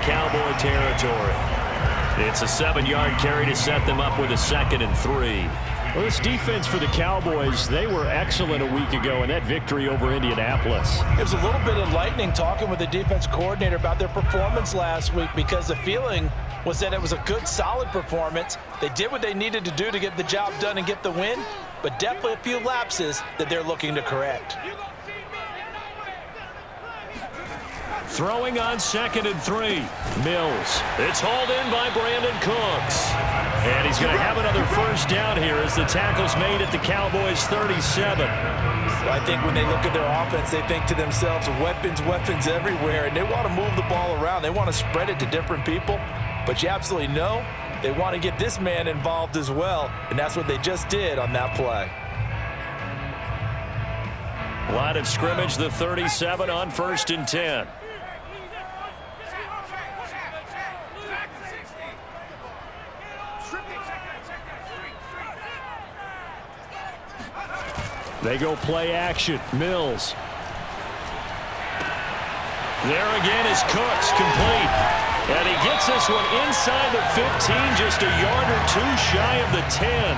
Cowboy territory. It's a 7-yard carry to set them up with a 2nd and 3. Well, this defense for the Cowboys, they were excellent a week ago in that victory over Indianapolis. It was a little bit enlightening talking with the defense coordinator about their performance last week, because the feeling was that it was a good, solid performance. They did what they needed to do to get the job done and get the win, but definitely a few lapses that they're looking to correct. Throwing on 2nd and 3. Mills. It's hauled in by Brandon Cooks. And he's going to have another first down here as the tackle's made at the Cowboys' 37. Well, I think when they look at their offense, they think to themselves, weapons, weapons everywhere, and they want to move the ball around. They want to spread it to different people. But you absolutely know they want to get this man involved as well, and that's what they just did on that play. Line of scrimmage, the 37 on 1st and 10. They go play action. Mills. There again is Cooks, complete. And he gets this one inside the 15, just a yard or 2 shy of the 10.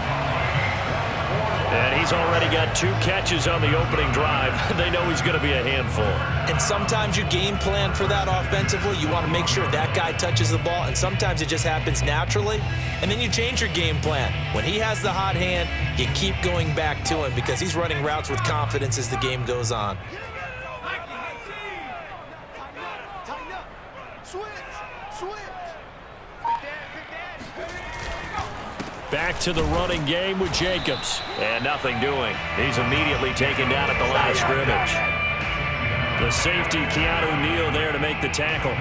And he's already got 2 catches on the opening drive. They know he's going to be a handful. And sometimes you game plan for that offensively. You want to make sure that guy touches the ball, and sometimes it just happens naturally. And then you change your game plan. When he has the hot hand, you keep going back to him because he's running routes with confidence as the game goes on. Back to the running game with Jacobs. And nothing doing. He's immediately taken down at the line of scrimmage. The safety, Keanu Neal, there to make the tackle.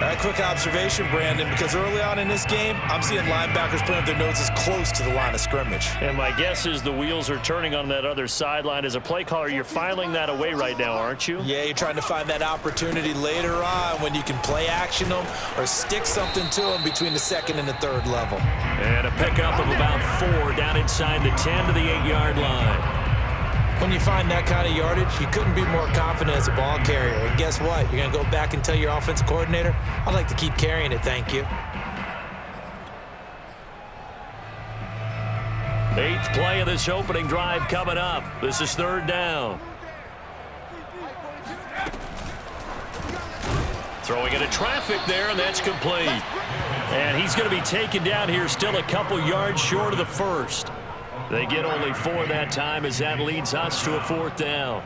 A quick observation, Brandon, because early on in this game, I'm seeing linebackers putting their noses close to the line of scrimmage. And my guess is the wheels are turning on that other sideline. As a play caller, you're filing that away right now, aren't you? Yeah, you're trying to find that opportunity later on when you can play action them or stick something to them between the 2nd and the 3rd level. And a pickup of about 4 down inside the 10 to the 8-yard line. When you find that kind of yardage, you couldn't be more confident as a ball carrier. And guess what? You're going to go back and tell your offensive coordinator, I'd like to keep carrying it, thank you. 8th play of this opening drive coming up. This is 3rd down. Throwing into traffic there, and that's complete. And he's going to be taken down here still a couple yards short of the 1st. They get only 4 that time as that leads us to a 4th down.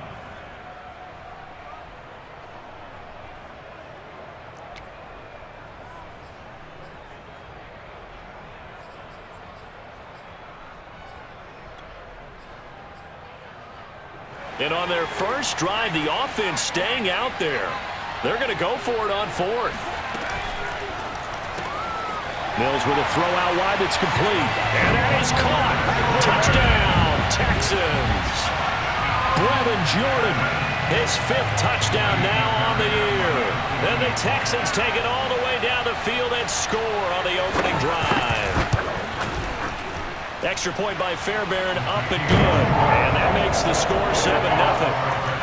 And on their first drive, the offense staying out there. They're going to go for it on 4th. Mills with a throw out wide that's complete. And that is caught. Touchdown, Texans. Brevin Jordan, his 5th touchdown now on the year. And the Texans take it all the way down the field and score on the opening drive. Extra point by Fairbairn, up and good. And that makes the score 7-0.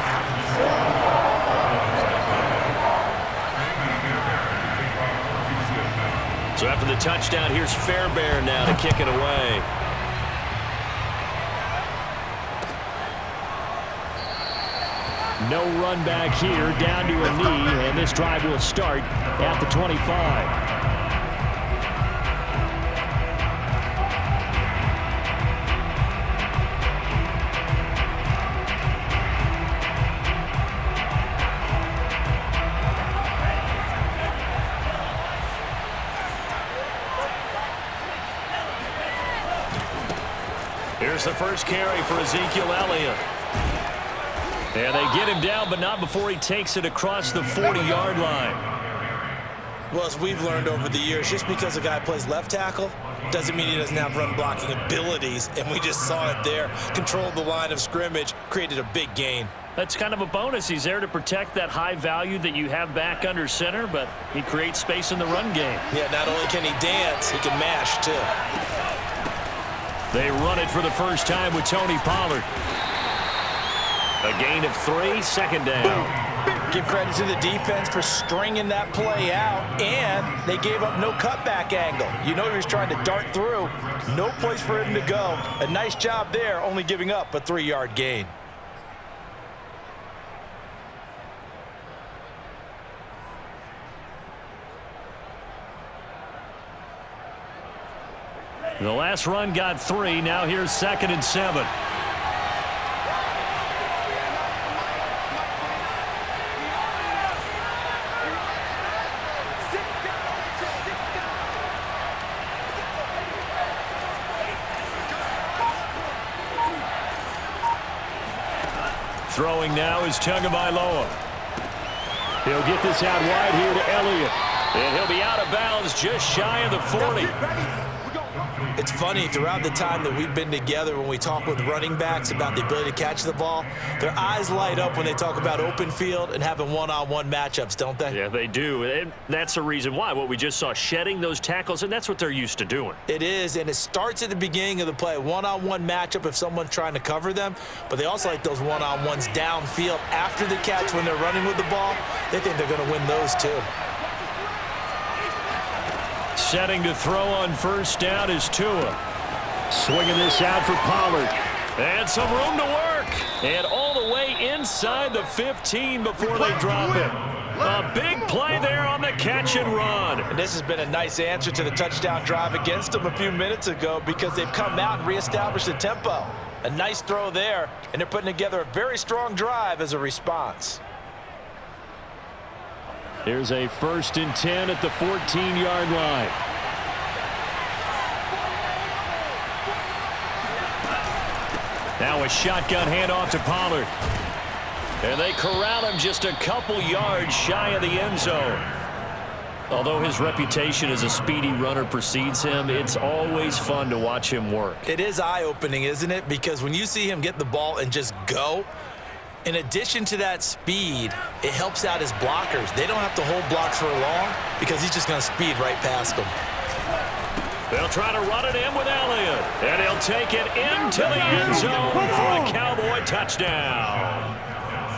So after the touchdown, here's Fairbairn now to kick it away. No run back here, down to a knee, and this drive will start at the 25. Here's the first carry for Ezekiel Elliott. And they get him down, but not before he takes it across the 40-yard line. Well, as we've learned over the years, just because a guy plays left tackle doesn't mean he doesn't have run-blocking abilities, and we just saw it there. Controlled the line of scrimmage, created a big gain. That's kind of a bonus. He's there to protect that high value that you have back under center, but he creates space in the run game. Yeah, not only can he dance, he can mash, too. They run it for the first time with Tony Pollard. A gain of 3, 2nd down. Give credit to the defense for stringing that play out, and they gave up no cutback angle. You know he was trying to dart through. No place for him to go. A nice job there, only giving up a 3-yard gain. The last run got 3. Now here's 2nd and 7. Throwing now is Tagovailoa. He'll get this out wide here to Elliott. And he'll be out of bounds just shy of the 40. It's funny, throughout the time that we've been together, when we talk with running backs about the ability to catch the ball, their eyes light up when they talk about open field and having one-on-one matchups, don't they? Yeah, they do. And that's the reason why. What we just saw, shedding those tackles, and that's what they're used to doing. It is, and it starts at the beginning of the play. One-on-one matchup if someone's trying to cover them, but they also like those one-on-ones downfield after the catch when they're running with the ball. They think they're going to win those too. Setting to throw on first down is Tua. Swinging this out for Pollard. And some room to work. And all the way inside the 15 before they drop it. A big play there on the catch and run. And this has been a nice answer to the touchdown drive against them a few minutes ago because they've come out and reestablished the tempo. A nice throw there, and they're putting together a very strong drive as a response. Here's a 1st and 10 at the 14-yard line. Now a shotgun handoff to Pollard. And they corral him just a couple yards shy of the end zone. Although his reputation as a speedy runner precedes him, it's always fun to watch him work. It is eye-opening, isn't it? Because when you see him get the ball and just go, in addition to that speed, it helps out his blockers. They don't have to hold blocks for long because he's just going to speed right past them. They'll try to run it in with Elliott. And he'll take it into the end zone for a Cowboy touchdown.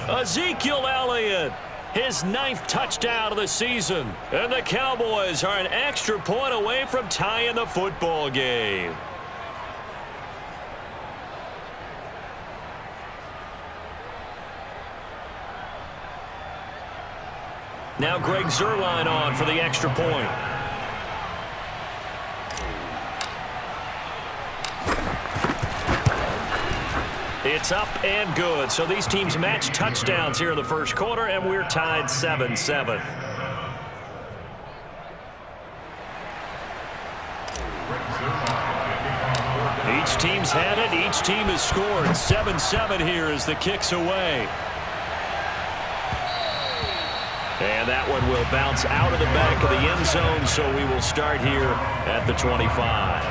Ezekiel Elliott, his 9th touchdown of the season. And the Cowboys are an extra point away from tying the football game. Now Greg Zuerlein on for the extra point. It's up and good. So these teams match touchdowns here in the first quarter, and we're tied 7-7. Each team's had it. Each team has scored. 7-7 here as the kick's away. And that one will bounce out of the back of the end zone, so we will start here at the 25.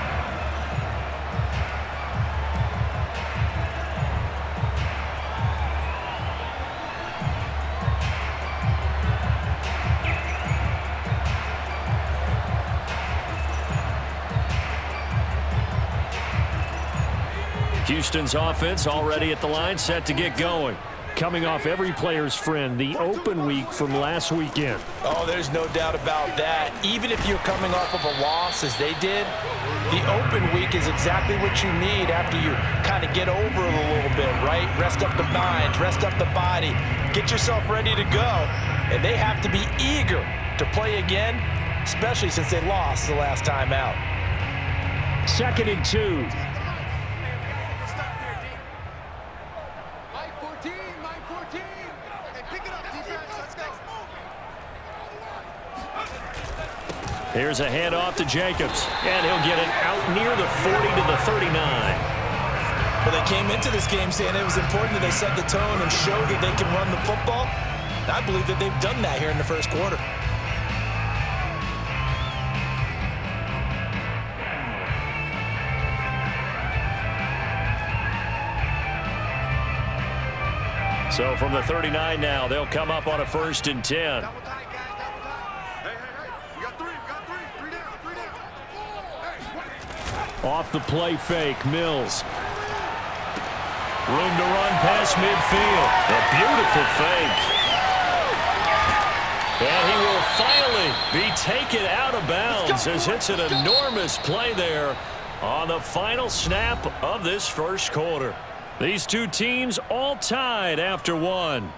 Houston's offense already at the line, set to get going. Coming off every player's friend, the open week from last weekend. Oh, there's no doubt about that. Even if you're coming off of a loss as they did, the open week is exactly what you need after you kind of get over it a little bit, right? Rest up the mind, rest up the body, get yourself ready to go. And they have to be eager to play again, especially since they lost the last time out. 2nd and 2. Here's a handoff to Jacobs, and he'll get it out near the 40 to the 39. Well, they came into this game saying it was important that they set the tone and show that they can run the football. And I believe that they've done that here in the first quarter. So from the 39 now, they'll come up on a 1st and 10. Off the play fake, Mills. Room to run past midfield. A beautiful fake. And he will finally be taken out of bounds as it's an enormous play there on the final snap of this first quarter. These two teams all tied after one.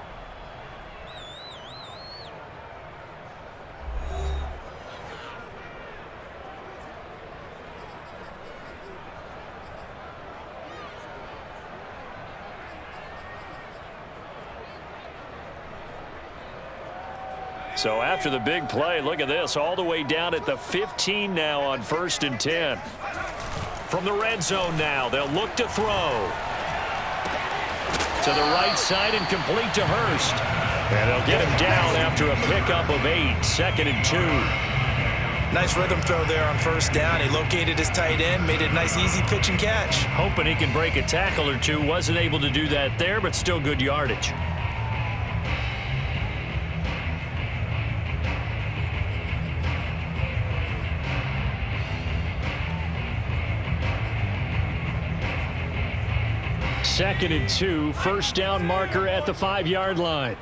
So after the big play, look at this, all the way down at the 15 now on 1st and 10. From the red zone now, they'll look to throw. To the right side and complete to Hurst. And they'll get him down after a pickup of 8, 2nd and 2. Nice rhythm throw there on 1st down. He located his tight end, made it a nice easy pitch and catch. Hoping he can break a tackle or two. Wasn't able to do that there, but still good yardage. Second and 2, 1st down marker at the 5-yard line.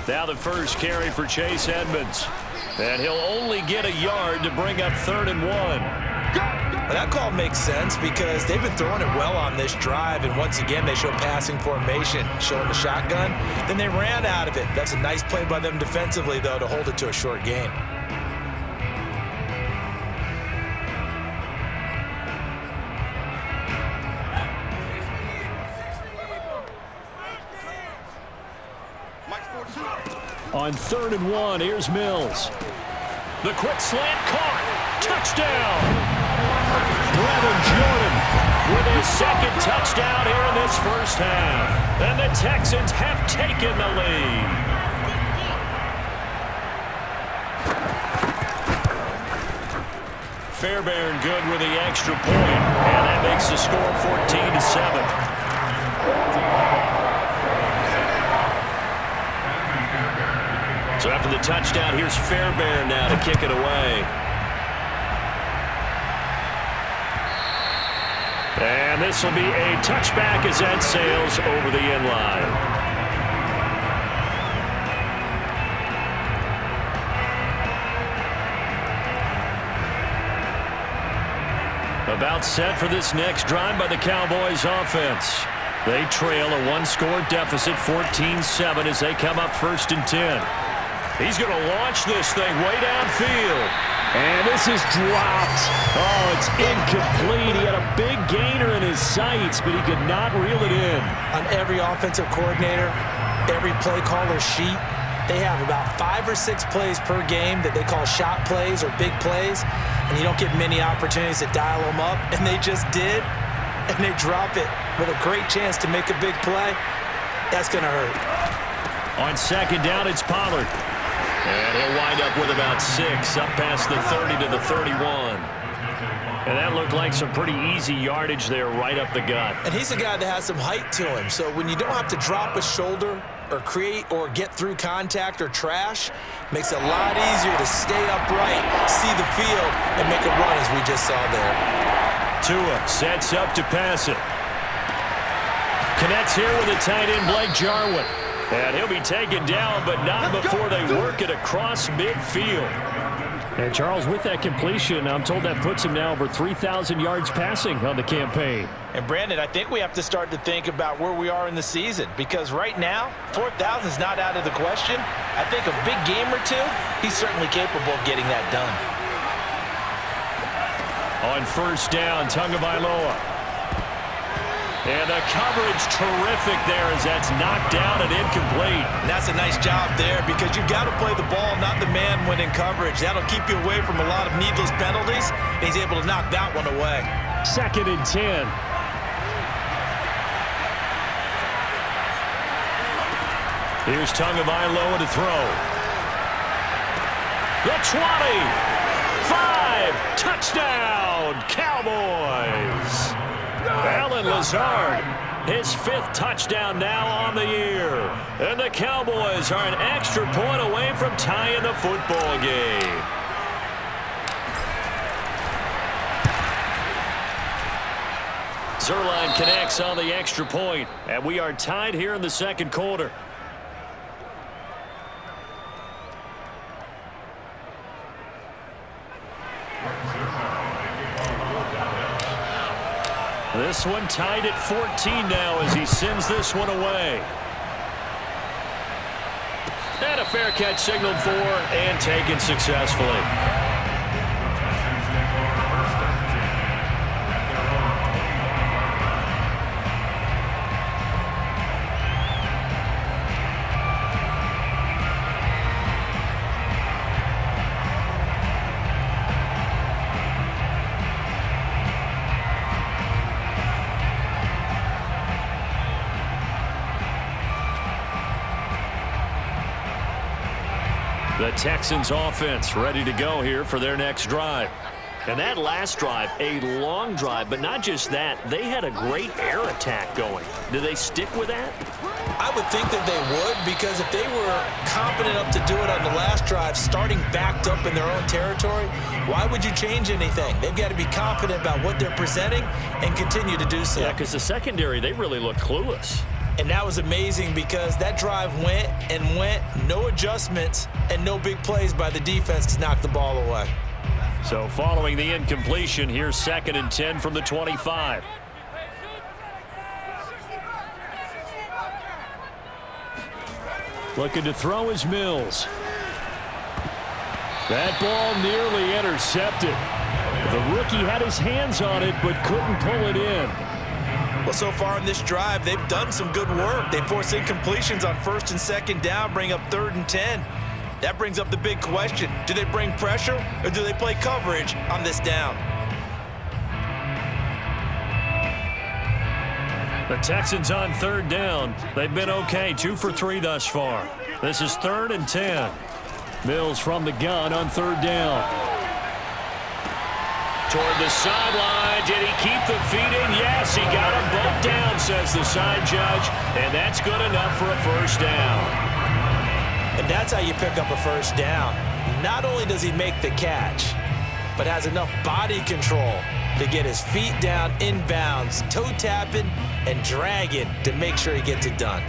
Now the first carry for Chase Edmonds. And he'll only get a yard to bring up 3rd and 1. Well, that call makes sense because they've been throwing it well on this drive, and once again they show passing formation, showing the shotgun. Then they ran out of it. That's a nice play by them defensively, though, to hold it to a short gain. On 3rd and 1, here's Mills. The quick slant caught. Touchdown! Brevin Jordan with his 2nd touchdown here in this first half. And the Texans have taken the lead. Fairbairn good with the extra point. And that makes the score 14-7. So after the touchdown, here's Fairbairn now to kick it away. And this will be a touchback as that sails over the end line. About set for this next drive by the Cowboys offense. They trail a 1-score deficit, 14-7, as they come up 1st and 10. He's going to launch this thing way downfield. And this is dropped. Oh, it's incomplete. He had a big gainer in his sights, but he could not reel it in. On every offensive coordinator, every play caller sheet, they have about 5 or 6 plays per game that they call shot plays or big plays, and you don't get many opportunities to dial them up, and they just did, and they drop it with a great chance to make a big play. That's going to hurt. On 2nd down, it's Pollard. And he'll wind up with about 6, up past the 30 to the 31. And that looked like some pretty easy yardage there right up the gut. And he's a guy that has some height to him, so when you don't have to drop a shoulder or create or get through contact or trash, makes it a lot easier to stay upright, see the field, and make a run as we just saw there. Tua sets up to pass it. Connects here with the tight end Blake Jarwin. And he'll be taken down, but not before they work it across midfield. And Charles, with that completion, I'm told that puts him now over 3,000 yards passing on the campaign. And Brandon, I think we have to start to think about where we are in the season, because right now, 4,000 is not out of the question. I think a big game or two, he's certainly capable of getting that done. On 1st down, Tagovailoa. And the coverage terrific there as that's knocked down and incomplete. And that's a nice job there because you've got to play the ball, not the man when in coverage. That'll keep you away from a lot of needless penalties. And he's able to knock that one away. 2nd and 10. Here's Tagovailoa to throw. The 20. 5. Touchdown, Cowboys. Allen Lazard, his 5th touchdown now on the year. And the Cowboys are an extra point away from tying the football game. Zuerlein connects on the extra point, and we are tied here in the 2nd quarter. This one tied at 14 now as he sends this one away. And a fair catch signaled for and taken successfully. The Texans offense ready to go here for their next drive. And that last drive, a long drive, but not just that. They had a great air attack going. Do they stick with that? I would think that they would, because if they were competent enough to do it on the last drive, starting backed up in their own territory, why would you change anything? They've got to be confident about what they're presenting and continue to do so. Yeah, because the secondary, they really looked clueless. And that was amazing because that drive went and went, no adjustments, and no big plays by the defense to knock the ball away. So following the incompletion, here's 2nd and 10 from the 25. Looking to throw is Mills. That ball nearly intercepted. The rookie had his hands on it but couldn't pull it in. Well, so far in this drive, they've done some good work. They force incompletions on 1st and 2nd down, bring up 3rd and 10. That brings up the big question. Do they bring pressure or do they play coverage on this down? The Texans on 3rd down. They've been okay, 2 for 3 thus far. This is 3rd and 10. Mills from the gun on 3rd down. Toward the sideline. Did he keep the feet in? Yes, he got them both down, says the side judge. And that's good enough for a 1st down. And that's how you pick up a 1st down. Not only does he make the catch, but has enough body control to get his feet down inbounds, toe tapping and dragging to make sure he gets it done.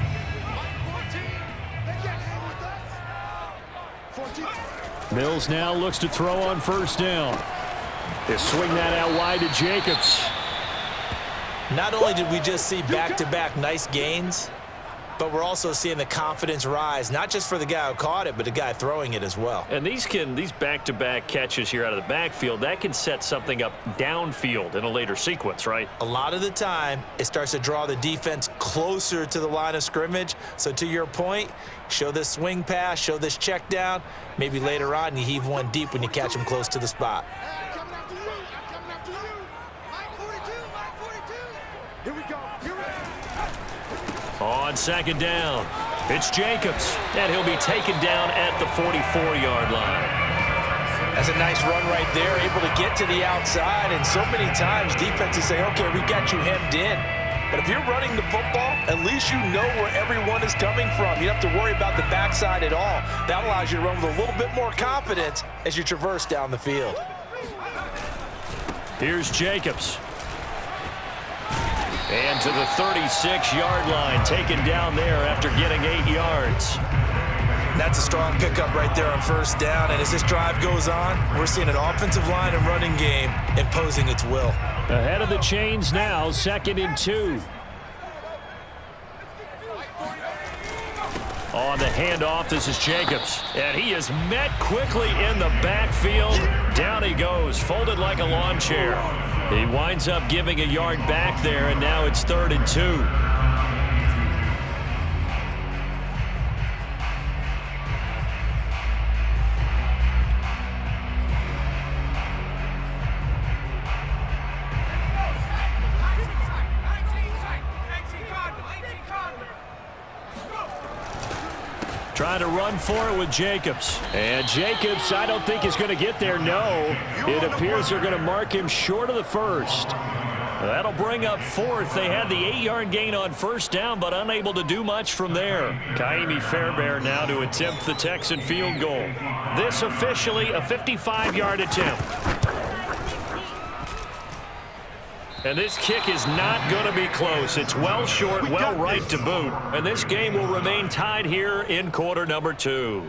Mills now looks to throw on 1st down. They swing that out wide to Jacobs. Not only did we just see back-to-back nice gains, but we're also seeing the confidence rise, not just for the guy who caught it, but the guy throwing it as well. And these back-to-back catches here out of the backfield, that can set something up downfield in a later sequence, right? A lot of the time, it starts to draw the defense closer to the line of scrimmage. So to your point, show this swing pass, show this check down. Maybe later on, you heave one deep when you catch him close to the spot. On 2nd down, it's Jacobs, and he'll be taken down at the 44-yard line. That's a nice run right there, able to get to the outside, and so many times defenses say, okay, we got you hemmed in. But if you're running the football, at least you know where everyone is coming from. You don't have to worry about the backside at all. That allows you to run with a little bit more confidence as you traverse down the field. Here's Jacobs. And to the 36-yard line, taken down there after getting 8 yards. That's a strong pickup right there on 1st down. And as this drive goes on, we're seeing an offensive line and running game imposing its will. Ahead of the chains now, 2nd and 2. On the handoff, this is Jacobs. And he is met quickly in the backfield. Down he goes, folded like a lawn chair. He winds up giving a yard back there, and now it's 3rd and 2. Trying to run for it with Jacobs. And Jacobs, I don't think is going to get there. No, it appears they're going to mark him short of the 1st. That'll bring up 4th. They had the 8-yard gain on 1st down, but unable to do much from there. Kaimi Fairbairn now to attempt the Texan field goal. This officially a 55-yard attempt. And this kick is not going to be close. It's well short, well right to boot. And this game will remain tied here in quarter number 2.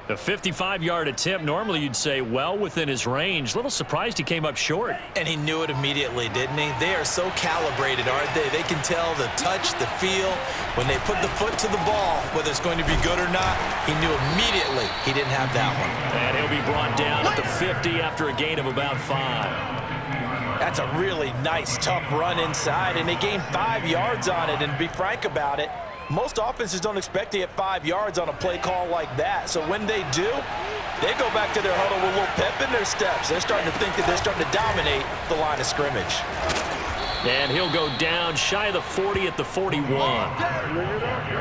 A 55-yard attempt, normally you'd say well within his range. Little surprised he came up short. And he knew it immediately, didn't he? They are so calibrated, aren't they? They can tell the touch, the feel. When they put the foot to the ball, whether it's going to be good or not, he knew immediately he didn't have that one. And he'll be brought down at the 50 after a gain of about 5. That's a really nice, tough run inside, and they gained 5 yards on it. And to be frank about it, most offenses don't expect to get 5 yards on a play call like that. So when they do, they go back to their huddle with a little pep in their steps. They're starting to think that they're starting to dominate the line of scrimmage. And he'll go down shy of the 40 at the 41.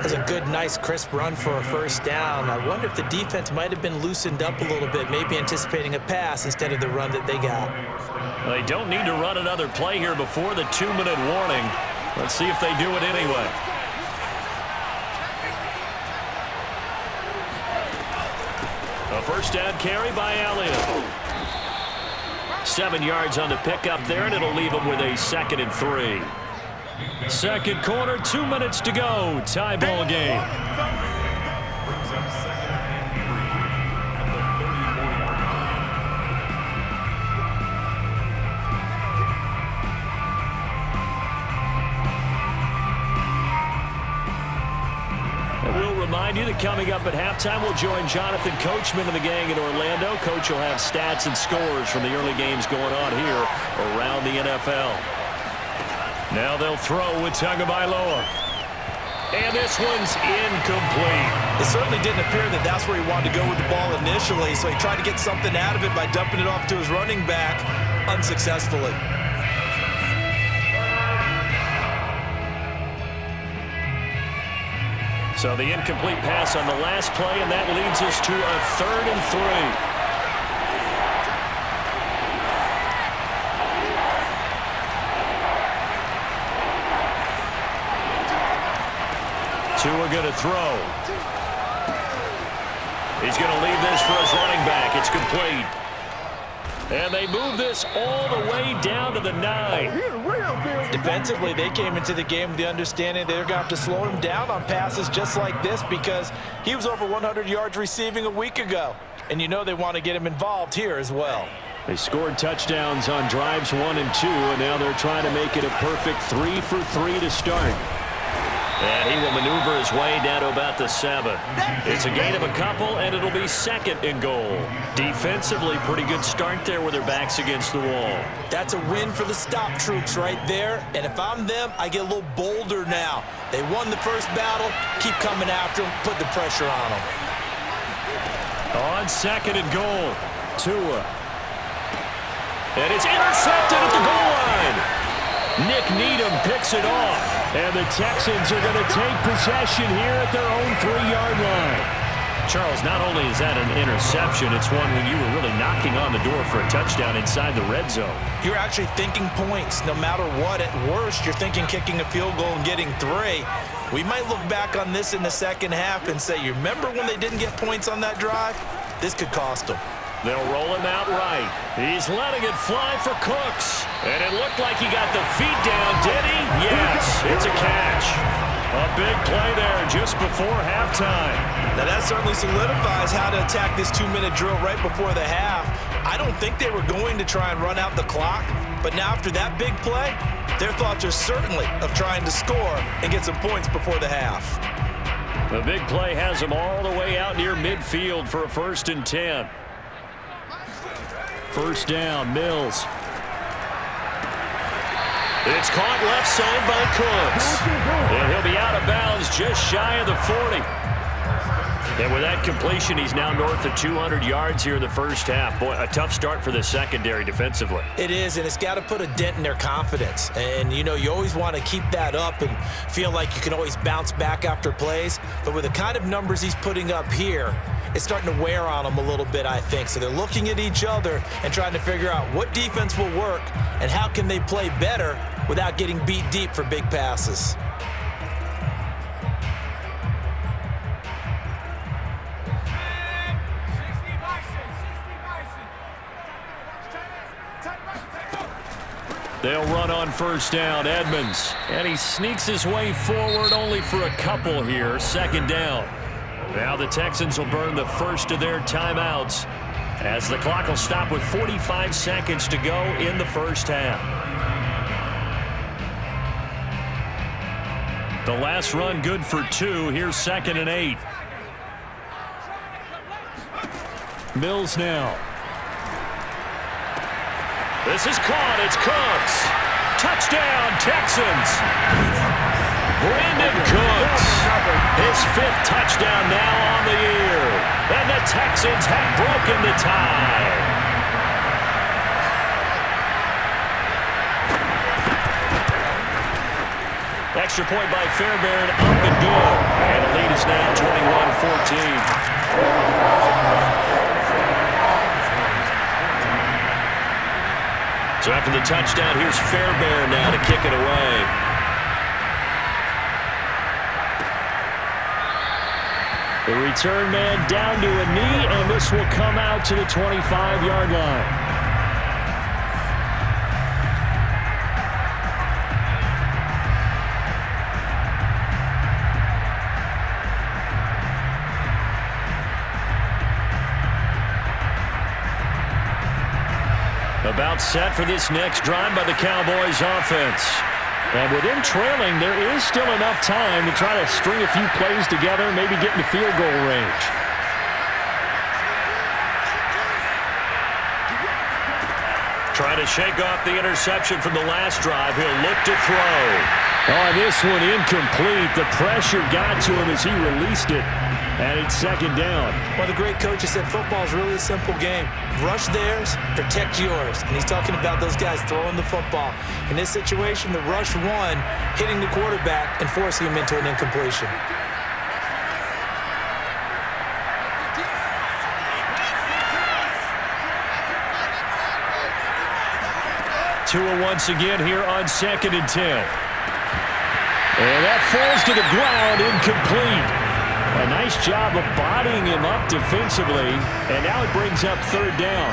That's a good, nice, crisp run for a first down. I wonder if the defense might have been loosened up a little bit, maybe anticipating a pass instead of the run that they got. They don't need to run another play here before the 2-minute warning. Let's see if they do it anyway. A first down carry by Elliott. 7 yards on the pickup there, and it'll leave him with a 2nd and 3. Second quarter, 2 minutes to go. Tie ball game. Remind you that coming up at halftime, we'll join Jonathan Coachman and the gang in Orlando. Coach will have stats and scores from the early games going on here around the NFL. Now they'll throw with Tagovailoa. And this one's incomplete. It certainly didn't appear that that's where he wanted to go with the ball initially, so he tried to get something out of it by dumping it off to his running back unsuccessfully. So the incomplete pass on the last play, and that leads us to a 3rd and 3. Tua going to throw. He's going to leave this for his running back. It's complete. And they move this all the way down to the 9. Defensively, they came into the game with the understanding they're going to have to slow him down on passes just like this because he was over 100 yards receiving a week ago. And you know they want to get him involved here as well. They scored touchdowns on drives 1 and 2, and now they're trying to make it a perfect 3 for 3 to start. And he will maneuver his way down to about the 7. It's a gain of a couple, and it'll be 2nd and goal. Defensively, pretty good start there with their backs against the wall. That's a win for the stop troops right there. And if I'm them, I get a little bolder now. They won the first battle. Keep coming after them. Put the pressure on them. On 2nd and goal, Tua. And it's intercepted at the goal line. Nick Needham picks it off. And the Texans are going to take possession here at their own 3-yard line. Charles, not only is that an interception, it's one when you were really knocking on the door for a touchdown inside the red zone. You're actually thinking points no matter what. At worst, you're thinking kicking a field goal and getting 3. We might look back on this in the second half and say, you remember when they didn't get points on that drive? This could cost them. They'll roll him out right. He's letting it fly for Cooks. And it looked like he got the feet down, did he? Yes, it's a catch. A big play there just before halftime. Now that certainly solidifies how to attack this 2-minute drill right before the half. I don't think they were going to try and run out the clock, but now after that big play, their thoughts are certainly of trying to score and get some points before the half. The big play has them all the way out near midfield for a 1st and 10. First down, Mills. It's caught left side by Cooks. And he'll be out of bounds just shy of the 40. And with that completion, he's now north of 200 yards here in the first half. Boy, a tough start for the secondary defensively. It is, and it's got to put a dent in their confidence. And, you know, you always want to keep that up and feel like you can always bounce back after plays. But with the kind of numbers he's putting up here, it's starting to wear on them a little bit, I think. So they're looking at each other and trying to figure out what defense will work and how can they play better without getting beat deep for big passes. They'll run on first down, Edmonds. And he sneaks his way forward only for a couple here. 2nd down. Now the Texans will burn the first of their timeouts as the clock will stop with 45 seconds to go in the first half. The last run good for 2. Here's 2nd and 8. Mills now. This is caught. It's Cooks. Touchdown, Texans. Brandon Cooks. His 5th touchdown now on the year. And the Texans have broken the tie. Extra point by Fairbairn, up and good. And the lead is now 21-14. So after the touchdown, here's Fairbairn now to kick it away. The return man down to a knee, and this will come out to the 25-yard line. About set for this next drive by the Cowboys offense. And with him trailing, there is still enough time to try to string a few plays together, maybe get into field goal range. Trying to shake off the interception from the last drive. He'll look to throw. Oh, this one incomplete. The pressure got to him as he released it. And it's 2nd down. Well, the great coach has said football is really a simple game. Rush theirs, protect yours. And he's talking about those guys throwing the football. In this situation, the rush one, hitting the quarterback and forcing him into an incompletion. Tua once again here on 2nd and 10. And that falls to the ground, incomplete. A nice job of bodying him up defensively, and now it brings up 3rd down.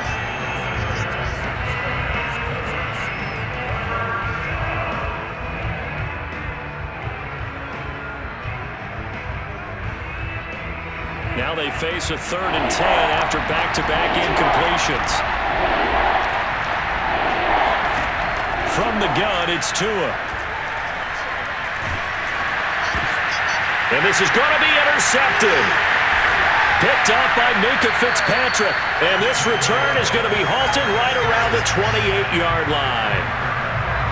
Now they face a 3rd and 10 after back-to-back incompletions. From the gun, it's Tua. And this is going to be intercepted. Picked up by Minka Fitzpatrick. And this return is going to be halted right around the 28-yard line.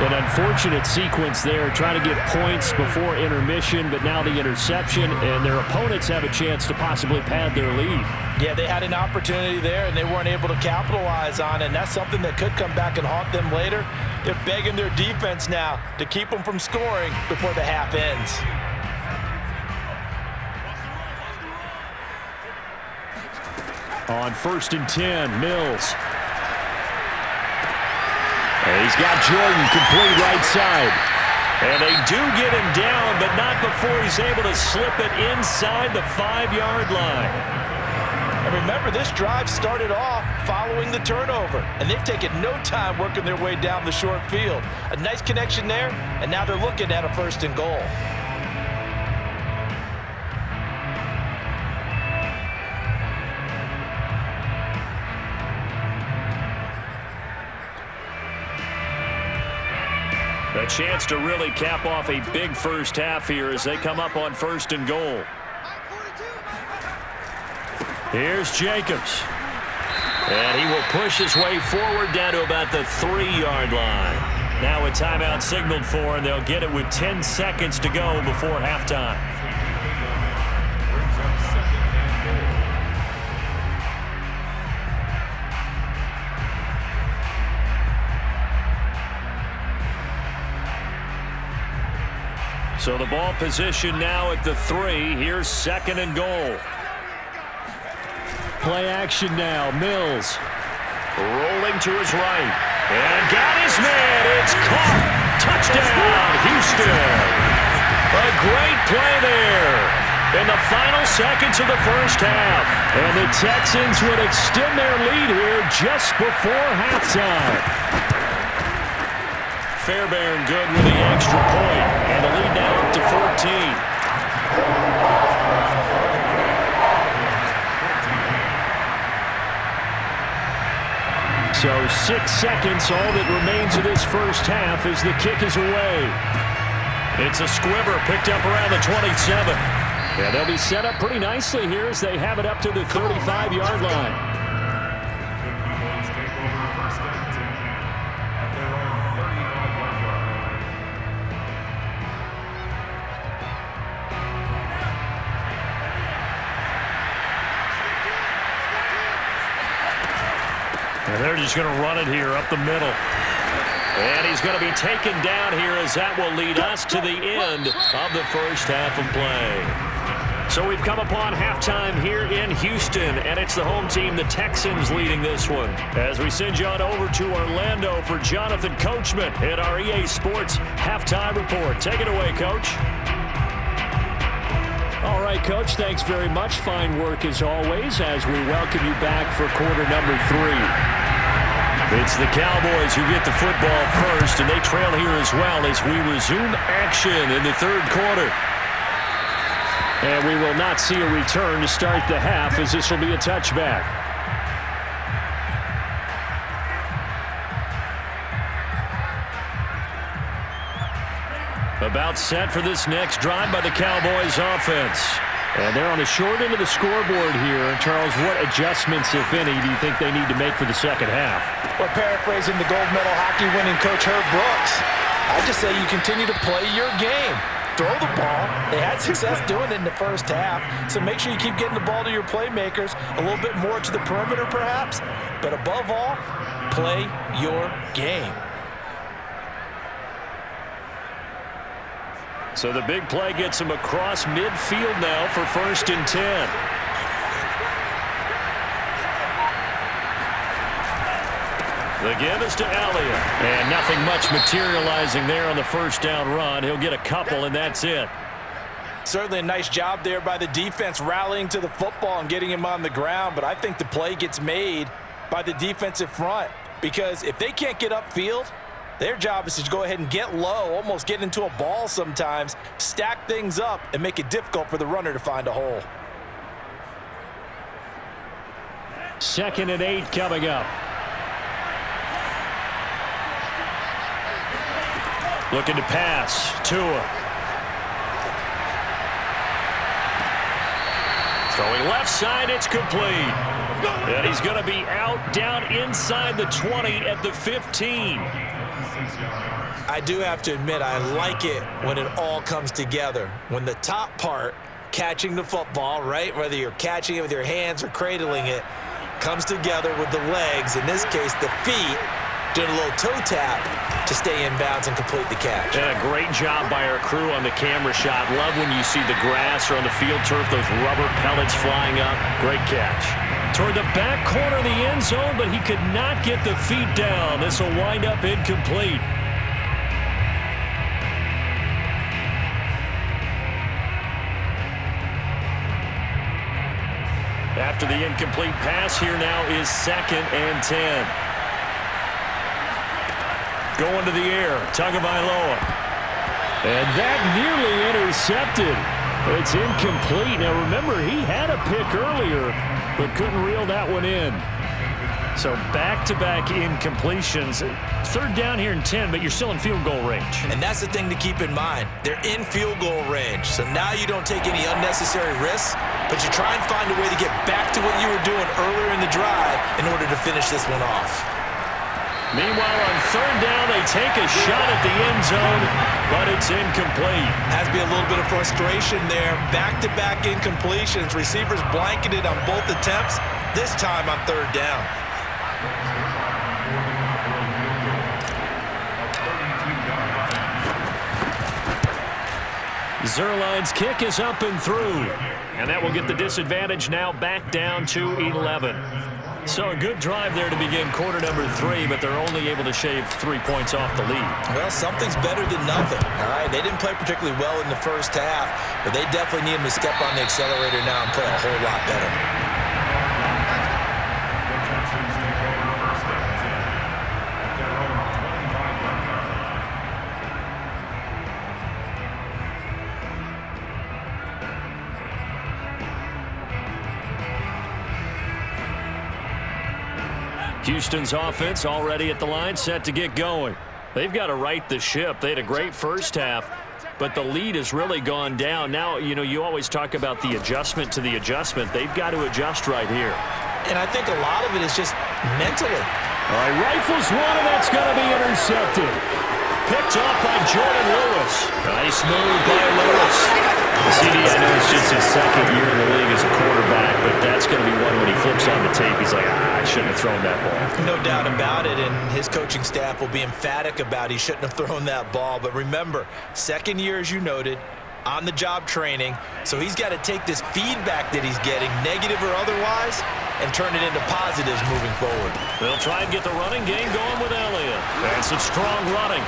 An unfortunate sequence there, trying to get points before intermission, but now the interception, and their opponents have a chance to possibly pad their lead. Yeah, they had an opportunity there, and they weren't able to capitalize on it, and that's something that could come back and haunt them later. They're begging their defense now to keep them from scoring before the half ends. On 1st and 10, Mills. And he's got Jordan complete right side. And they do get him down, but not before he's able to slip it inside the 5-yard line. And remember, this drive started off following the turnover, and they've taken no time working their way down the short field. A nice connection there, and now they're looking at a 1st and goal. A chance to really cap off a big first half here as they come up on 1st and goal. Here's Jacobs. And he will push his way forward down to about the 3-yard line. Now a timeout signaled for, and they'll get it with 10 seconds to go before halftime. So the ball position now at the 3. Here's 2nd and goal. Play action now. Mills rolling to his right. And got his man. It's caught. Touchdown, Houston. A great play there in the final seconds of the first half. And the Texans would extend their lead here just before halftime. Fairbairn good with the extra point, and the lead now up to 14. So 6 seconds, all that remains of this first half as the kick is away. It's a squibber picked up around the 27. Yeah, they'll be set up pretty nicely here as they have it up to the 35-yard line. And they're just going to run it here up the middle. And he's going to be taken down here as that will lead us to the end of the first half of play. So we've come upon halftime here in Houston, and it's the home team, the Texans, leading this one. As we send you on over to Orlando for Jonathan Coachman at our EA Sports Halftime Report. Take it away, Coach. All right, Coach, thanks very much. Fine work as always as we welcome you back for quarter number 3. It's the Cowboys who get the football first, and they trail here as well as we resume action in the third quarter. And we will not see a return to start the half as this will be a touchback. About set for this next drive by the Cowboys offense. And they're on the short end of the scoreboard here. Charles, what adjustments, if any, do you think they need to make for the second half? Well, paraphrasing the gold medal hockey winning coach Herb Brooks, I just say you continue to play your game. Throw the ball. They had success doing it in the first half, so make sure you keep getting the ball to your playmakers, a little bit more to the perimeter perhaps, but above all, play your game. So the big play gets him across midfield now for 1st and 10. The give is to Elliott. And nothing much materializing there on the first down run. He'll get a couple, and that's it. Certainly a nice job there by the defense rallying to the football and getting him on the ground, but I think the play gets made by the defensive front because if they can't get upfield, their job is to go ahead and get low, almost get into a ball sometimes, stack things up, and make it difficult for the runner to find a hole. 2nd and 8 coming up. Looking to pass. Tua. Throwing left side, it's complete. And he's going to be out down inside the 20 at the 15. I do have to admit, I like it when it all comes together. When the top part, catching the football, right, whether you're catching it with your hands or cradling it, comes together with the legs, in this case the feet, doing a little toe tap to stay in bounds and complete the catch. And a great job by our crew on the camera shot. Love when you see the grass or on the field turf, those rubber pellets flying up. Great catch. Toward the back corner of the end zone, but he could not get the feet down. This will wind up incomplete. After the incomplete pass, here now is 2nd and 10. Going to the air, Tagovailoa. And that nearly intercepted. It's incomplete. Now remember, he had a pick earlier, but couldn't reel that one in. So back-to-back incompletions. 3rd down here and 10, but you're still in field goal range. And that's the thing to keep in mind. They're in field goal range. So now you don't take any unnecessary risks, but you try and find a way to get back to what you were doing earlier in the drive in order to finish this one off. Meanwhile, on 3rd down, they take a shot at the end zone, but it's incomplete. Has to be a little bit of frustration there. Back-to-back incompletions. Receivers blanketed on both attempts, this time on 3rd down. Zerline's kick is up and through. And that will get the disadvantage now back down to 11. So a good drive there to begin quarter number 3, but they're only able to shave 3 points off the lead. Well, something's better than nothing, all right? They didn't play particularly well in the first half, but they definitely need them to step on the accelerator now and play a whole lot better. Houston's offense already at the line, set to get going. They've got to right the ship. They had a great first half, but the lead has really gone down. Now, you always talk about the adjustment to the adjustment. They've got to adjust right here. And I think a lot of it is just mentally. All right, rifles one, and that's going to be intercepted. Picked off by Jordan Lewis. Nice move by Lewis. CD, I know it's just his second year in the league as a quarterback, but that's going to be one when he flips on the tape. He's like, I shouldn't have thrown that ball. No doubt about it, and his coaching staff will be emphatic about he shouldn't have thrown that ball. But remember, second year, as you noted, on-the-job training, so he's got to take this feedback that he's getting, negative or otherwise, and turn it into positives moving forward. They'll try and get the running game going with Elliott. And some strong running.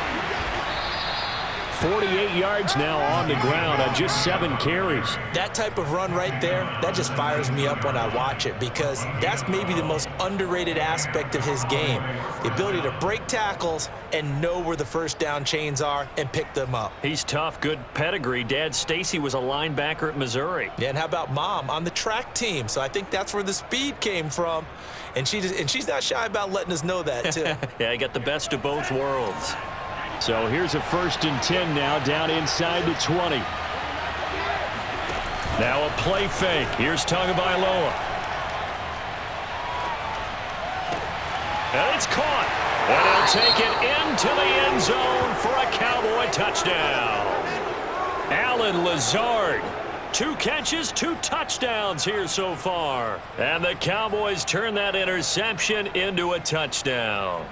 48 yards now on the ground on just 7 carries. That type of run right there, that just fires me up when I watch it, because that's maybe the most underrated aspect of his game. The ability to break tackles and know where the first down chains are and pick them up. He's tough, good pedigree. Dad Stacy was a linebacker at Missouri. Yeah, and how about Mom on the track team? So I think that's where the speed came from. And she's not shy about letting us know that, too. Yeah, he got the best of both worlds. So here's a 1st and 10 now, down inside the 20. Now a play fake. Here's Tagovailoa. And it's caught. And he'll take it into the end zone for a Cowboy touchdown. Allen Lazard. 2 catches, 2 touchdowns here so far. And the Cowboys turn that interception into a touchdown.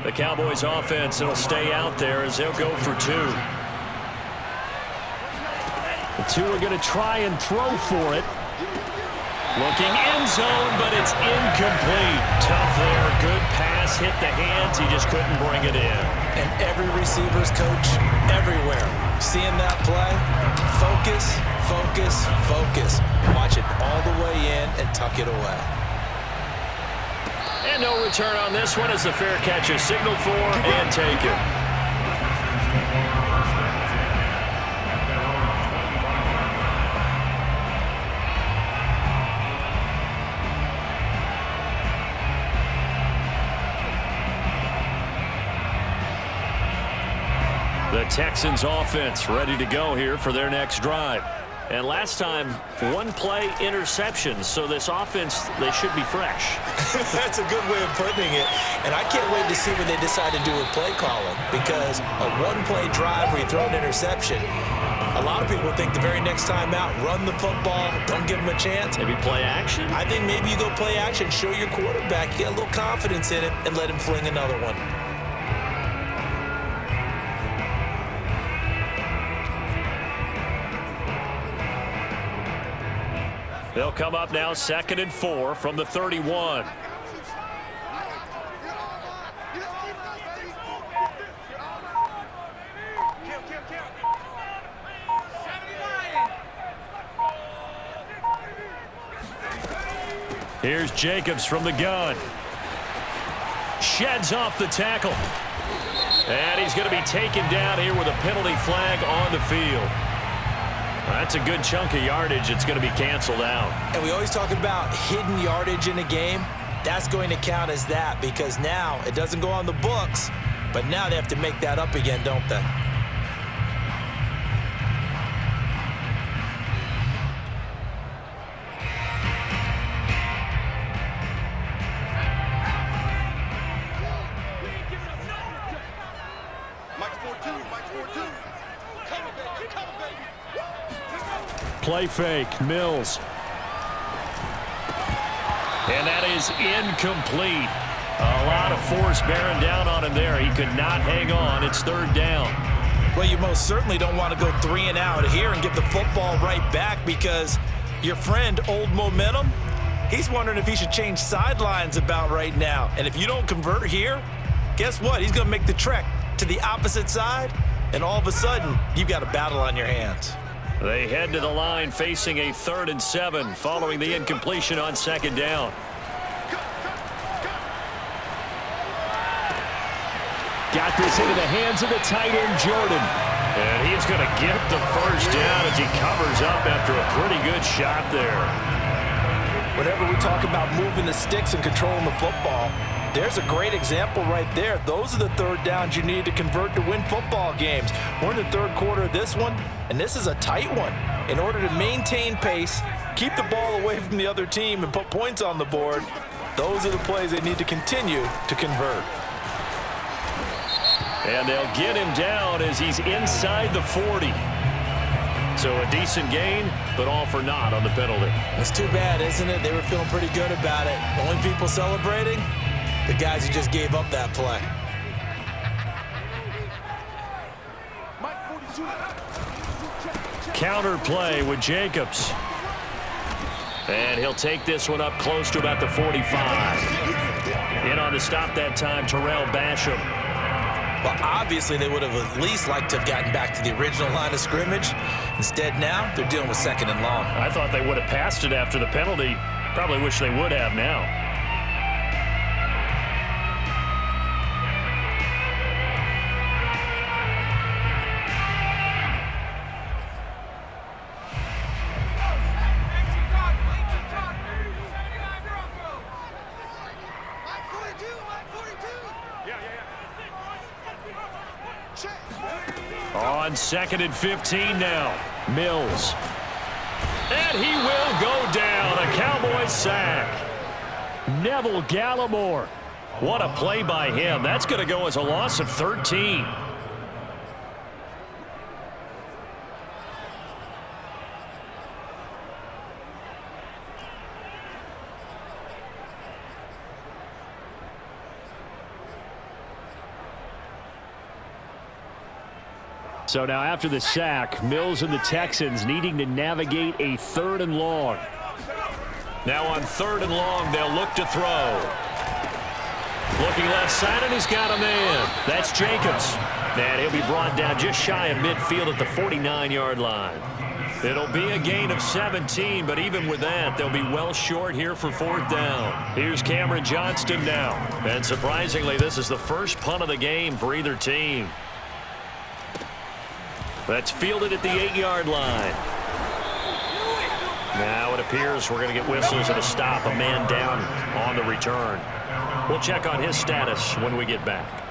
The Cowboys offense will stay out there as they'll go for 2. The 2 are going to try and throw for it. Looking end zone, but it's incomplete. Tough there. Good pass. Hit the hands. He just couldn't bring it in. And every receiver's coach everywhere. Seeing that play, focus, focus, focus. Watch it all the way in and tuck it away. And no return on this one as the fair catch is signaled for and taken. The Texans offense ready to go here for their next drive. And last time, 1-play interceptions, so this offense, they should be fresh. That's a good way of putting it. And I can't wait to see what they decide to do with play calling, because a 1-play drive where you throw an interception, a lot of people think the very next time out, run the football, don't give them a chance. Maybe play action? I think maybe you go play action, show your quarterback, get a little confidence in it, and let him fling another one. They'll come up now 2nd and 4 from the 31. Here's Jacobs from the gun. Sheds off the tackle. And he's going to be taken down here with a penalty flag on the field. That's a good chunk of yardage. It's going to be canceled out. And we always talk about hidden yardage in a game. That's going to count as that, because now it doesn't go on the books, but now they have to make that up again, don't they? Play fake, Mills. And that is incomplete. A lot of force bearing down on him there. He could not hang on. It's 3rd down. Well, you most certainly don't want to go 3 and out here and get the football right back, because your friend, Old Momentum, he's wondering if he should change sidelines about right now. And if you don't convert here, guess what? He's going to make the trek to the opposite side and all of a sudden, you've got a battle on your hands. They head to the line facing a 3rd and 7 following the incompletion on 2nd down. Got this into the hands of the tight end, Jordan. And he's going to get the first down as he covers up after a pretty good shot there. Whenever we talk about moving the sticks and controlling the football, there's a great example right there. Those are the 3rd downs you need to convert to win football games. We're in the 3rd quarter of this one, and this is a tight one. In order to maintain pace, keep the ball away from the other team, and put points on the board, those are the plays they need to continue to convert. And they'll get him down as he's inside the 40. So a decent gain, but all for naught on the penalty. It's too bad, isn't it? They were feeling pretty good about it. The only people celebrating, the guys who just gave up that play. Counter play with Jacobs. And he'll take this one up close to about the 45. In on the stop that time, Terrell Basham. Well, obviously, they would have at least liked to have gotten back to the original line of scrimmage. Instead, now, they're dealing with 2nd and long. I thought they would have passed it after the penalty. Probably wish they would have now. On 2nd and 15 now. Mills. And he will go down. A Cowboys sack. Neville Gallimore. What a play by him. That's going to go as a loss of 13. So now after the sack, Mills and the Texans needing to navigate a 3rd and long. Now on 3rd and long, they'll look to throw. Looking left side, and he's got a man. That's Jacobs. And he'll be brought down just shy of midfield at the 49-yard line. It'll be a gain of 17, but even with that, they'll be well short here for 4th down. Here's Cameron Johnston now. And surprisingly, this is the first punt of the game for either team. That's fielded at the 8-yard line. Now it appears we're going to get whistles and a stop. A man down on the return. We'll check on his status when we get back.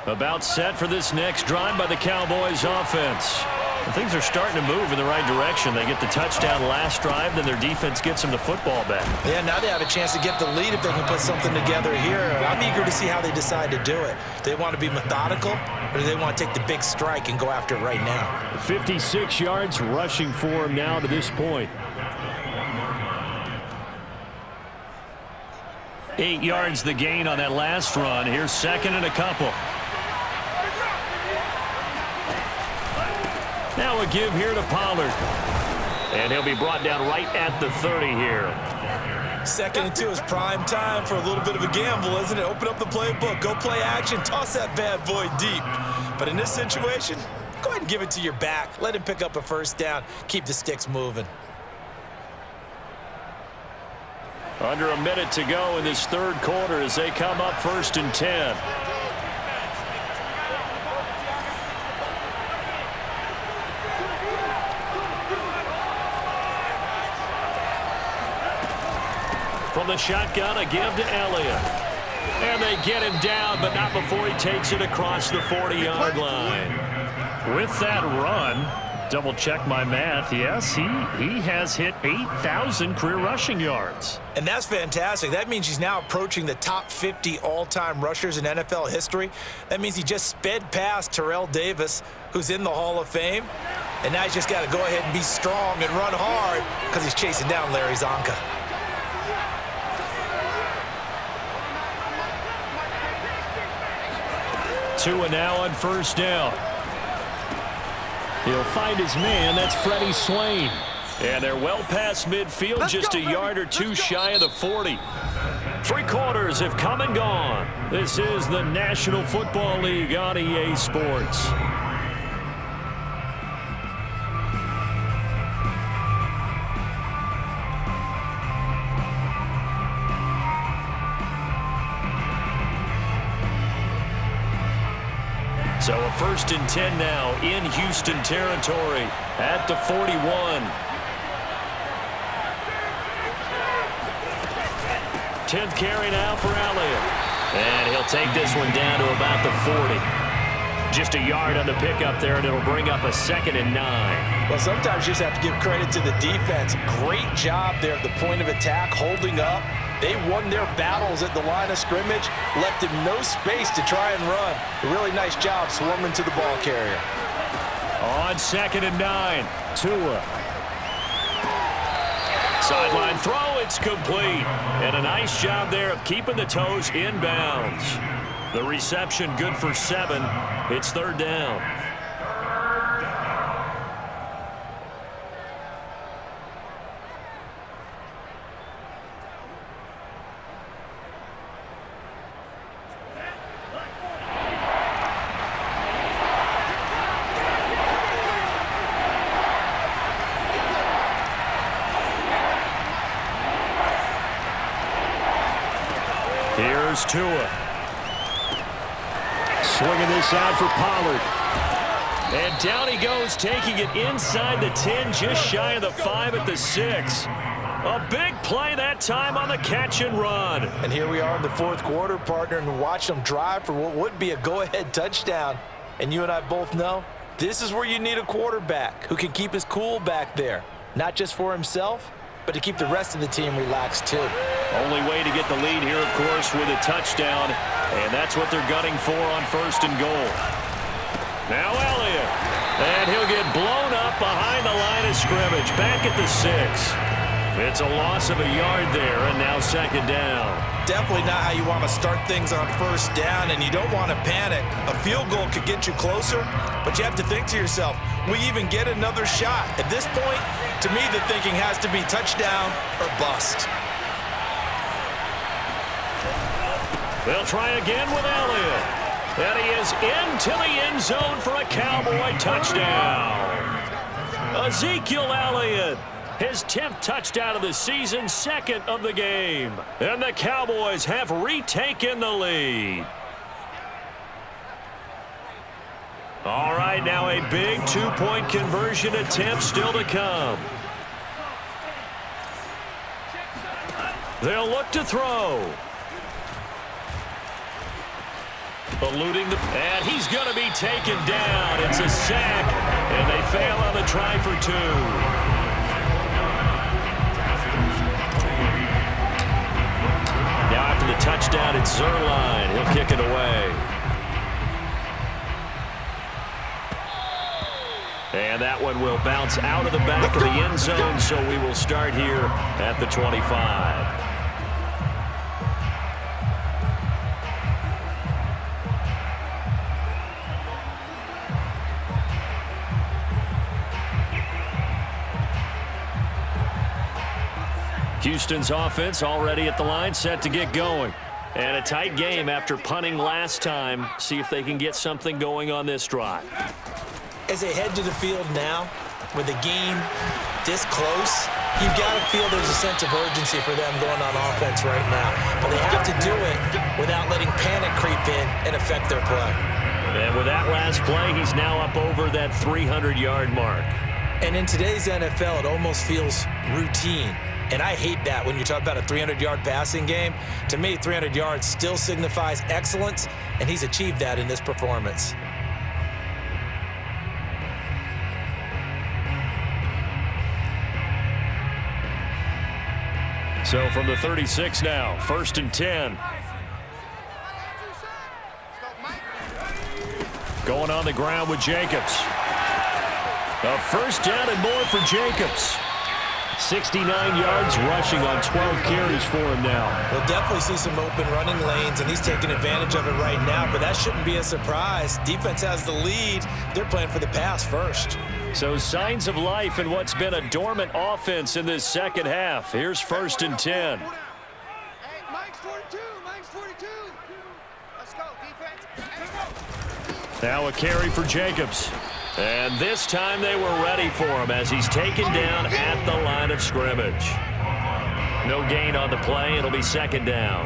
About set for this next drive by the Cowboys offense. And things are starting to move in the right direction. They get the touchdown last drive, then their defense gets them the football back. Yeah, now they have a chance to get the lead if they can put something together here. I'm eager to see how they decide to do it. Do they want to be methodical, or do they want to take the big strike and go after it right now? 56 yards rushing for him now to this point. 8 yards the gain on that last run. Here's 2nd and a couple. Now a give here to Pollard. And he'll be brought down right at the 30 here. 2nd and 2 is prime time for a little bit of a gamble, isn't it? Open up the playbook, go play action, toss that bad boy deep. But in this situation, go ahead and give it to your back. Let him pick up a 1st down. Keep the sticks moving. Under a minute to go in this 3rd quarter as they come up 1st and 10. From the shotgun, a give to Elliott. And they get him down, but not before he takes it across the 40-yard line. With that run, double check my math. Yes, he has hit 8,000 career rushing yards. And that's fantastic. That means he's now approaching the top 50 all-time rushers in NFL history. That means he just sped past Terrell Davis, who's in the Hall of Fame. And now he's just got to go ahead and be strong and run hard because he's chasing down Larry Zonka. Tua now on 1st down. He'll find his man. That's Freddie Swain. And they're well past midfield, just a yard or two shy of the 40. 3 quarters have come and gone. This is the National Football League on EA Sports. So a 1st and 10 now in Houston territory at the 41. 10th carry now for Elliott. And he'll take this one down to about the 40. Just a yard on the pickup there, and it'll bring up a 2nd and 9. Well, sometimes you just have to give credit to the defense. Great job there at the point of attack, holding up. They won their battles at the line of scrimmage, left him no space to try and run. A really nice job swarming to the ball carrier. On 2nd and 9, Tua. Sideline throw, it's complete. And a nice job there of keeping the toes inbounds. The reception good for 7. It's 3rd down. Here's Tua. Swinging this out for Pollard. And down he goes, taking it inside the 10, just shy of the 5 at the 6. A big play that time on the catch and run. And here we are in the 4th quarter, partner, and watch them drive for what would be a go-ahead touchdown. And you and I both know this is where you need a quarterback who can keep his cool back there, not just for himself, but to keep the rest of the team relaxed too. Only way to get the lead here, of course, with a touchdown, and that's what they're gunning for on 1st and goal. Now Elliott, and he'll get blown up behind the line of scrimmage, back at the 6. It's a loss of a yard there, and now 2nd down. Definitely not how you want to start things on 1st down, and you don't want to panic. A field goal could get you closer, but you have to think to yourself, we even get another shot. At this point, to me, the thinking has to be touchdown or bust. They'll try again with Elliott. And he is into the end zone for a Cowboy touchdown. Ezekiel Elliott, his 10th touchdown of the season, 2nd of the game. And the Cowboys have retaken the lead. All right, now a big 2-point conversion attempt still to come. They'll look to throw. Eluding and he's going to be taken down. It's a sack, and they fail on the try for 2. Now after the touchdown, it's Zerline. He'll kick it away. And that one will bounce out of the back of the end zone, so we will start here at the 25. Houston's offense already at the line, set to get going. And a tight game after punting last time. See if they can get something going on this drive. As they head to the field now, with the game this close, you've got to feel there's a sense of urgency for them going on offense right now. But they have to do it without letting panic creep in and affect their play. And with that last play, he's now up over that 300-yard mark. And in today's NFL, it almost feels routine. And I hate that when you talk about a 300-yard passing game. To me, 300 yards still signifies excellence, and he's achieved that in this performance. So from the 36 now, 1st and 10. Going on the ground with Jacobs. A 1st down and more for Jacobs. 69 yards rushing on 12 carries for him now. We'll definitely see some open running lanes, and he's taking advantage of it right now, but that shouldn't be a surprise. Defense has the lead. They're playing for the pass first. So signs of life in what's been a dormant offense in this second half. Here's 1st and 10. Now a carry for Jacobs. And this time they were ready for him as he's taken down at the line of scrimmage. No gain on the play. It'll be second down.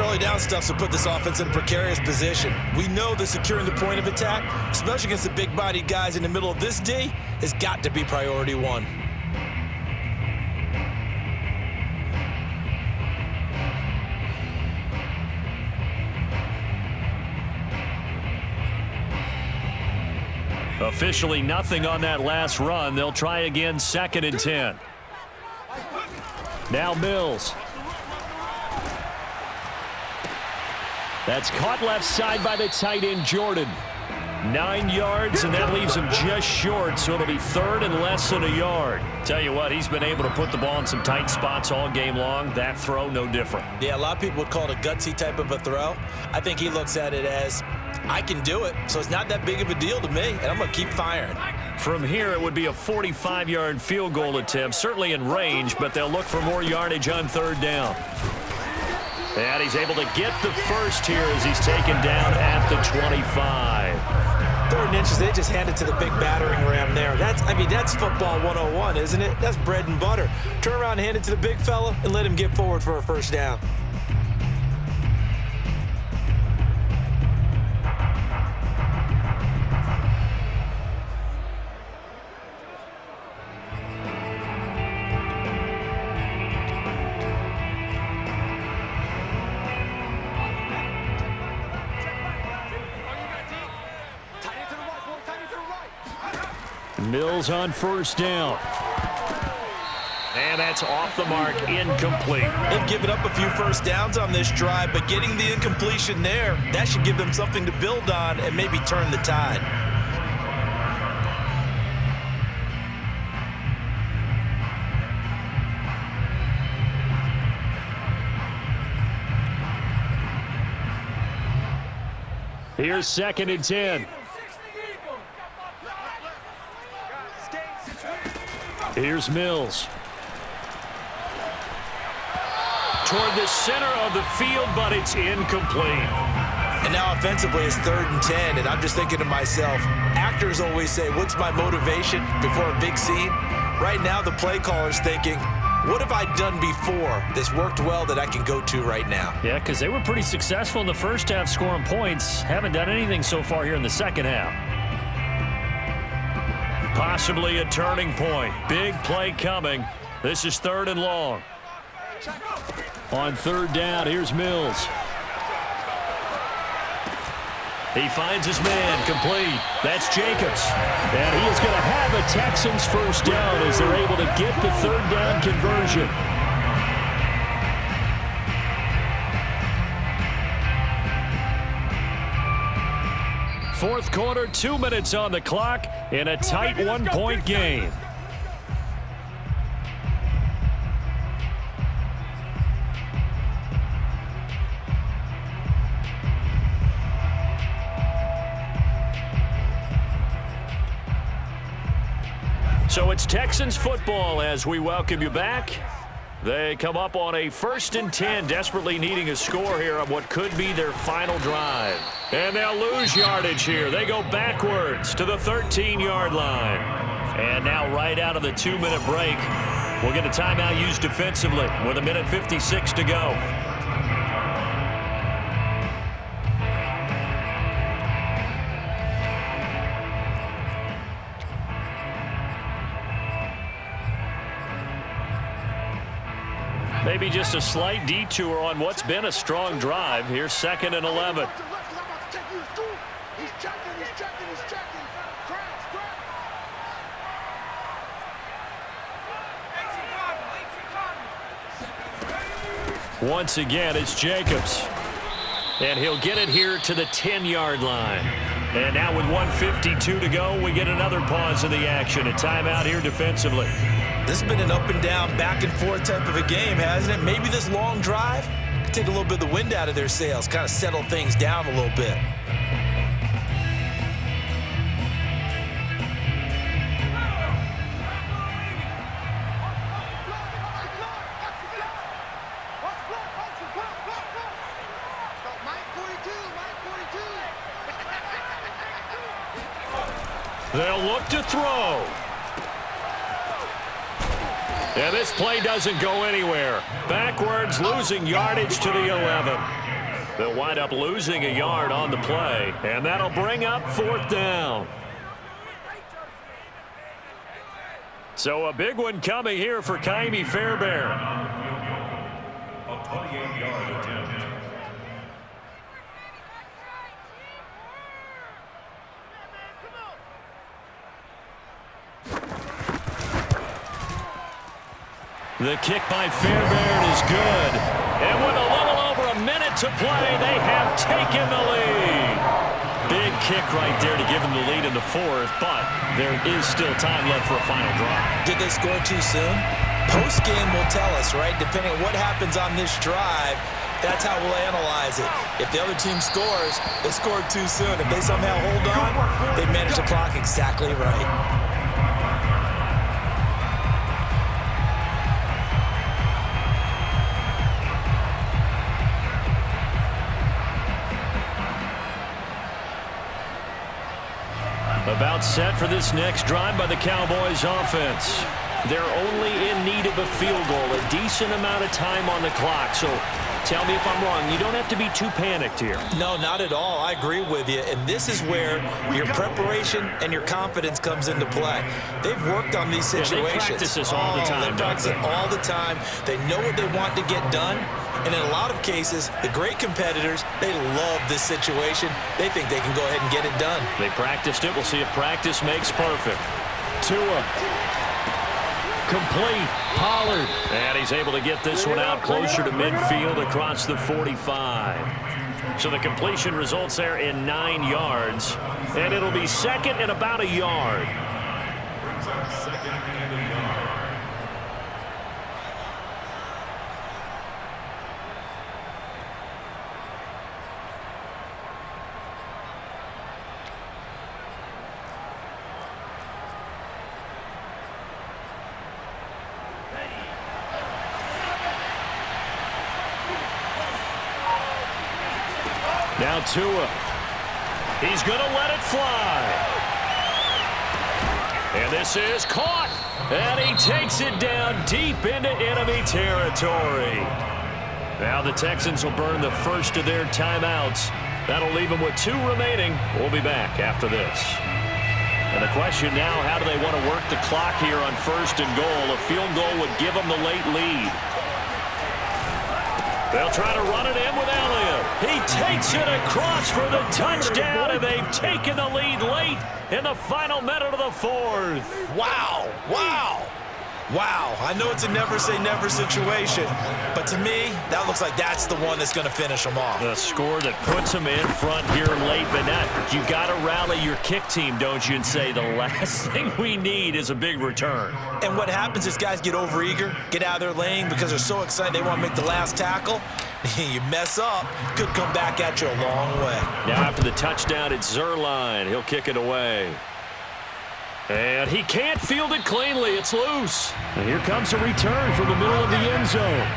Early down stuff to put this offense in a precarious position. We know that securing the point of attack, especially against the big-bodied guys in the middle of this D, has got to be priority one. Officially nothing on that last run. They'll try again, 2nd and 10. Now Mills. That's caught left side by the tight end, Jordan. 9 yards, and that leaves him just short, so it'll be 3rd and less than a yard. Tell you what, he's been able to put the ball in some tight spots all game long. That throw, no different. Yeah, a lot of people would call it a gutsy type of a throw. I think he looks at it as, I can do it, so it's not that big of a deal to me, and I'm going to keep firing. From here, it would be a 45-yard field goal attempt, certainly in range, but they'll look for more yardage on 3rd down. And he's able to get the first here as he's taken down at the 25. 3rd and inches, they just hand it to the big battering ram there. That's football 101, isn't it? That's bread and butter. Turn around and hand it to the big fella and let him get forward for a first down. Mills on 1st down. And that's off the mark, incomplete. They've given up a few first downs on this drive, but getting the incompletion there, that should give them something to build on and maybe turn the tide. Here's 2nd and 10. Here's Mills. Toward the center of the field, but it's incomplete. And now offensively it's 3rd and 10, and I'm just thinking to myself, actors always say, what's my motivation before a big scene? Right now the play caller's thinking, what have I done before that's worked well that I can go to right now? Yeah, because they were pretty successful in the first half scoring points. Haven't done anything so far here in the second half. Possibly a turning point. Big play coming. This is 3rd and long. On 3rd down, here's Mills. He finds his man, complete. That's Jacobs. And he is going to have a Texans first down as they're able to get the 3rd down conversion. Fourth quarter, 2 minutes on the clock in a tight 1-point game. So it's Texans football as we welcome you back. They come up on a 1st and 10, desperately needing a score here on what could be their final drive. And they'll lose yardage here. They go backwards to the 13-yard line. And now right out of the 2-minute break, we'll get a timeout used defensively with 1:56 to go. Maybe just a slight detour on what's been a strong drive. Here's 2nd and 11. Once again, it's Jacobs. And he'll get it here to the 10-yard line. And now with 1:52 to go, we get another pause of the action. A timeout here defensively. This has been an up and down, back and forth type of a game, hasn't it? Maybe this long drive could take a little bit of the wind out of their sails, kind of settle things down a little bit. They'll look to throw. And this play doesn't go anywhere. Backwards, losing yardage to the 11. They'll wind up losing a yard on the play, and that'll bring up 4th down. So a big one coming here for Ka'imi Fairbairn. A 28-yard attempt. The kick by Fairbairn is good. And with a little over a minute to play, they have taken the lead. Big kick right there to give them the lead in the 4th, but there is still time left for a final drive. Did they score too soon? Post-game will tell us, right? Depending on what happens on this drive, that's how we'll analyze it. If the other team scores, they scored too soon. If they somehow hold on, they manage the clock exactly right. About set for this next drive by the Cowboys offense. They're only in need of a field goal, a decent amount of time on the clock. So tell me if I'm wrong. You don't have to be too panicked here. No, not at all. I agree with you. And this is where your preparation and your confidence comes into play. They've worked on these situations. Yeah, they practice this all the time. They practice it all the time. They know what they want to get done. And in a lot of cases, the great competitors, they love this situation. They think they can go ahead and get it done. They practiced it. We'll see if practice makes perfect. Tua. Complete. Pollard. And he's able to get this one out closer to midfield across the 45. So the completion results there in 9 yards. And it'll be second and about a yard. Second and a yard. Now Tua. He's going to let it fly. And this is caught. And he takes it down deep into enemy territory. Now the Texans will burn the first of their timeouts. That'll leave them with 2 remaining. We'll be back after this. And the question now, how do they want to work the clock here on 1st and goal? A field goal would give them the late lead. They'll try to run it in with Elliott. He takes it across for the touchdown, and they've taken the lead late in the final minute of the 4th. Wow, wow, wow. I know it's a never-say-never situation, but to me, that looks like that's the one that's going to finish them off. The score that puts them in front here late, but you got to rally your kick team, don't you, and say the last thing we need is a big return. And what happens is guys get overeager, get out of their lane because they're so excited they want to make the last tackle. You mess up, could come back at you a long way. Now after the touchdown, it's Zerline. He'll kick it away. And he can't field it cleanly. It's loose. And here comes a return from the middle of the end zone.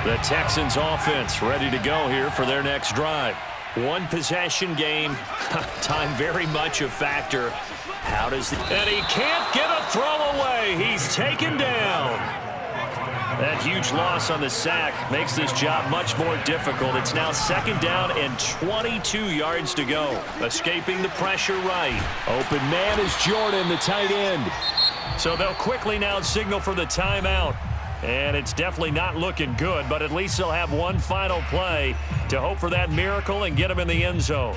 The Texans offense ready to go here for their next drive. 1 possession game. Time very much a factor. How does and he can't get a throw away. He's taken down. That huge loss on the sack makes this job much more difficult. It's now 2nd down and 22 yards to go. Escaping the pressure right. Open man is Jordan, the tight end. So they'll quickly now signal for the timeout. And it's definitely not looking good, but at least they'll have one final play to hope for that miracle and get them in the end zone.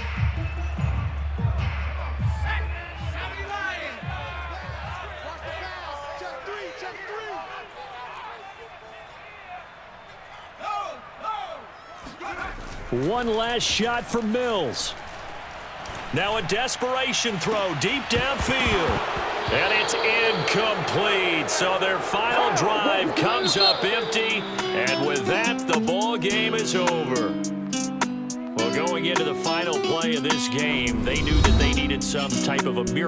One last shot for Mills. Now a desperation throw deep downfield. And it's incomplete. So their final drive comes up empty. And with that, the ball game is over. Well, going into the final play of this game, they knew that they needed some type of a miracle.